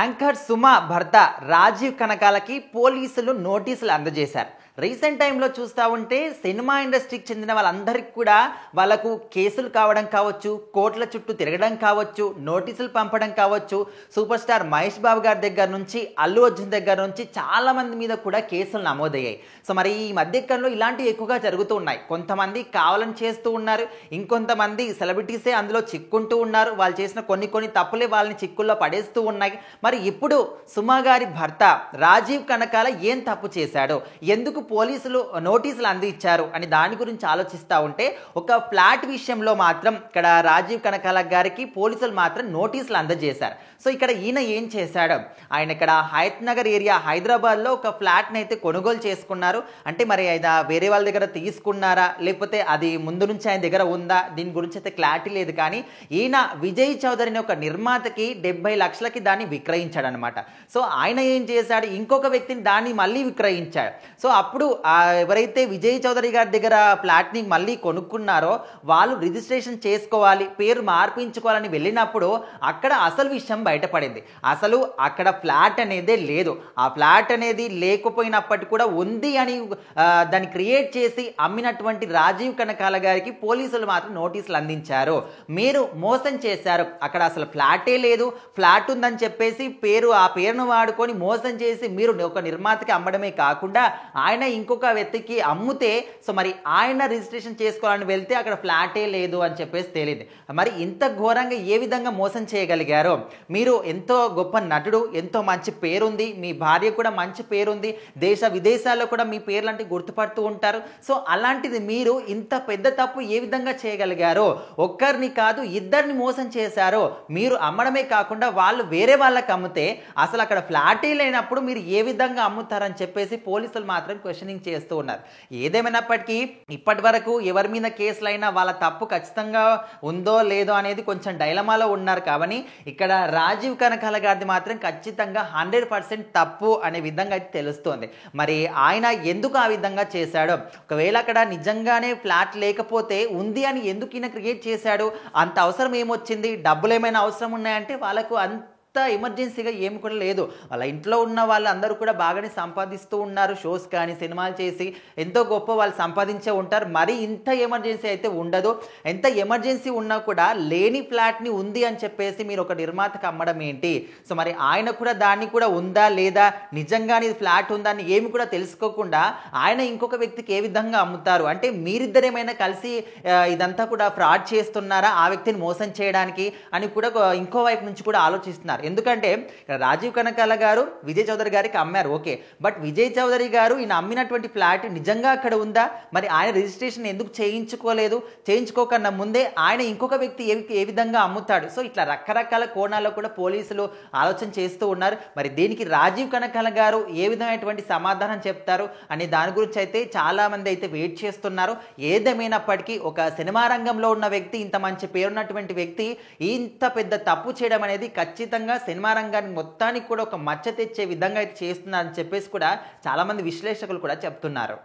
Anchor Suma భర్త రాజీవ్ కనకాలకి పోలీసులు నోటీసులు అందజేశారు. రీసెంట్ టైంలో చూస్తూ ఉంటే సినిమా ఇండస్ట్రీకి చెందిన వాళ్ళందరికీ కూడా వాళ్ళకు కేసులు కావడం కావచ్చు, కోర్టుల చుట్టూ తిరగడం కావచ్చు, నోటీసులు పంపడం కావచ్చు, సూపర్ స్టార్ మహేష్ బాబు గారి దగ్గర నుంచి అల్లు అర్జున్ దగ్గర నుంచి చాలా మంది మీద కూడా కేసులు నమోదయ్యాయి. సో మరి ఈ మధ్యకాలంలో ఇలాంటివి ఎక్కువగా జరుగుతూ ఉన్నాయి. కొంతమంది కావాలని చేస్తూ ఉన్నారు, ఇంకొంతమంది సెలబ్రిటీసే అందులో చిక్కుంటూ ఉన్నారు. వాళ్ళు చేసిన కొన్ని తప్పులే వాళ్ళని చిక్కుల్లో పడేస్తూ ఉన్నాయి. మరి ఇప్పుడు సుమ గారి భర్త రాజీవ్ కనకాల ఏం తప్పు చేశాడో, ఎందుకు పోలీసులు నోటీసులు అందించారు అని దాని గురించి ఆలోచిస్తూ ఉంటే ఒక ఫ్లాట్ విషయంలో మాత్రం ఇక్కడ రాజీవ్ కనకాల గారికి పోలీసులు మాత్రం నోటీసులు అందజేశారు. సో ఇక్కడ ఈయన ఏం చేశాడు, ఆయన ఇక్కడ హయత్ నగర్ ఏరియా హైదరాబాద్లో ఒక ఫ్లాట్ని అయితే కొనుగోలు చేసుకున్నారు. అంటే మరి ఆయన వేరే వాళ్ళ దగ్గర తీసుకున్నారా లేకపోతే అది ముందు నుంచి ఆయన దగ్గర ఉందా, దీని గురించి అయితే క్లారిటీ లేదు. కానీ ఈయన విజయ్ చౌదరిని ఒక నిర్మాతకి 70 లక్షలకి దాన్ని విక్రయించాడు అనమాట. సో ఆయన ఏం చేశాడు, ఇంకొక వ్యక్తిని దాన్ని మళ్ళీ విక్రయించాడు. సో అప్పుడు ఎవరైతే విజయ్ చౌదరి గారి దగ్గర ఫ్లాట్ని మళ్ళీ కొనుక్కున్నారో వాళ్ళు రిజిస్ట్రేషన్ చేసుకోవాలి, పేరు మార్పించుకోవాలని వెళ్ళినప్పుడు అక్కడ అసలు విషయం బయటపడింది. అసలు అక్కడ ఫ్లాట్ అనేదే లేదు. ఆ ఫ్లాట్ అనేది లేకపోయినప్పటికీ కూడా ఉంది అని దాన్ని క్రియేట్ చేసి అమ్మినటువంటి రాజీవ్ కనకాల గారికి పోలీసులు మాత్రం నోటీసులు అందించారు. మీరు మోసం చేశారు, అక్కడ అసలు ఫ్లాటే లేదు, ఫ్లాట్ ఉందని చెప్పేసి ఆ పేరును వాడుకొని మోసం చేసి మీరు ఒక నిర్మాతకి అమ్మడమే కాకుండా ఆయన ఇంకొక వ్యక్తికి అమ్ముతే సో మరి ఆయన రిజిస్ట్రేషన్ చేసుకోవాలని వెళ్తే అక్కడ ఫ్లాటే లేదు అని చెప్పేసి తేలింది. మరి ఇంత ఘోరంగా ఏ విధంగా మోసం చేయగలిగారో, మీరు ఎంతో గొప్ప నటుడు, ఎంతో మంచి పేరుంది, మీ భార్య కూడా మంచి పేరుంది, దేశ విదేశాల్లో కూడా మీ పేర్లంటే గుర్తుపడుతూ ఉంటారు. సో అలాంటిది మీరు ఇంత పెద్ద తప్పు ఏ విధంగా చేయగలిగారో, ఒక్కరిని కాదు ఇద్దరిని మోసం చేశారో, మీరు అమ్మడమే కాకుండా వాళ్ళు వేరే వాళ్ళకి అమ్మితే అసలు అక్కడ ఫ్లాటే లేనప్పుడు మీరు ఏ విధంగా అమ్ముతారని చెప్పేసి పోలీసులు మాత్రం క్వశ్చనింగ్ చేస్తూ ఉన్నారు. ఏదేమైనప్పటికీ ఇప్పటి వరకు ఎవరి మీద కేసులైనా వాళ్ళ తప్పు ఖచ్చితంగా ఉందో లేదో అనేది కొంచెం డైలమాలో ఉన్నారు. కాబట్టి ఇక్కడ రాజీవ్ కనకాల గారిది మాత్రం ఖచ్చితంగా 100% తప్పు అనే విధంగా అయితే తెలుస్తోంది. మరి ఆయన ఎందుకు ఆ విధంగా చేశాడో, ఒకవేళ అక్కడ నిజంగానే ఫ్లాట్ లేకపోతే ఉంది అని ఎందుకు ఈయన క్రియేట్ చేశాడు, అంత అవసరం ఏమొచ్చింది, డబ్బులు ఏమైనా అవసరం ఉన్నాయంటే వాళ్ళకు అంత ఎమర్జెన్సీగా ఏమి కూడా లేదు. వాళ్ళ ఇంట్లో ఉన్న వాళ్ళందరూ కూడా బాగానే సంపాదిస్తూ ఉన్నారు, షోస్ కానీ సినిమాలు చేసి ఎంతో గొప్ప వాళ్ళు సంపాదించే ఉంటారు. మరి ఇంత ఎమర్జెన్సీ అయితే ఉండదు. ఎంత ఎమర్జెన్సీ ఉన్నా కూడా లేని ఫ్లాట్ని ఉంది అని చెప్పేసి మీరు ఒక నిర్మాతకు అమ్మడం ఏంటి? సో మరి ఆయన కూడా దాన్ని కూడా ఉందా లేదా, నిజంగానే ఫ్లాట్ ఉందా అని ఏమి కూడా తెలుసుకోకుండా ఆయన ఇంకొక వ్యక్తికి ఏ విధంగా అమ్ముతారు? అంటే మీరిద్దరేమైనా కలిసి ఇదంతా కూడా ఫ్రాడ్ చేస్తున్నారా ఆ వ్యక్తిని మోసం చేయడానికి అని కూడా ఇంకో వైపు నుంచి కూడా ఆలోచిస్తున్నారు. ఎందుకంటే రాజీవ్ కనకాల గారు విజయ్ చౌదరి గారికి అమ్మారు, ఓకే, బట్ విజయ్ చౌదరి గారు ఈయన అమ్మినటువంటి ఫ్లాట్ నిజంగా అక్కడ ఉందా, మరి ఆయన రిజిస్ట్రేషన్ ఎందుకు చేయించుకోలేదు, చేయించుకోకన్నా ముందే ఆయన ఇంకొక వ్యక్తి ఏ విధంగా అమ్ముతాడు? సో ఇట్లా రకరకాల కోణాల్లో కూడా పోలీసులు ఆలోచన చేస్తూ ఉన్నారు. మరి దీనికి రాజీవ్ కనకాల గారు ఏ విధమైనటువంటి సమాధానం చెప్తారు అనే దాని గురించి అయితే చాలా మంది అయితే వెయిట్ చేస్తున్నారు. ఏదేమైనప్పటికీ ఒక సినిమా రంగంలో ఉన్న వ్యక్తి, ఇంత మంచి పేరున్నటువంటి వ్యక్తి ఇంత పెద్ద తప్పు చేయడం అనేది ఖచ్చితంగా సినిమా రంగాన్ని మొత్తానికి కూడా ఒక మచ్చ తెచ్చే విధంగా అయితే చేస్తున్నారని చెప్పేసి కూడా చాలా మంది విశ్లేషకులు కూడా చెప్తున్నారు.